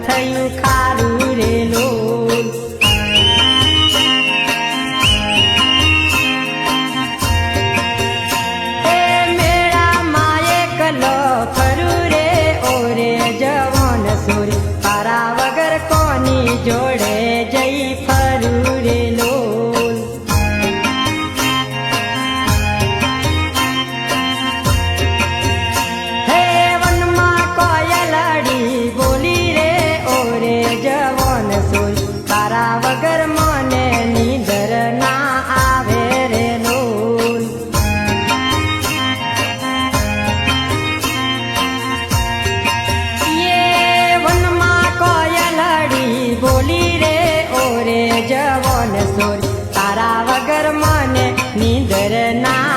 થયું ખારું રે લોલ એ મેળામાં એકલો ફરું રે ઓરે જવાન સોરી તારા વગર કોની જોડે જઈ ફરું રે લોલ હે વનમાં કોયલડી બોલી રે ઓરે જવાન સોરી તારા વગર મને નીંદર ના આવે રે લોલ બોલી રે ઓરે જવાન સોરી તારા વગર મને નીંદર ના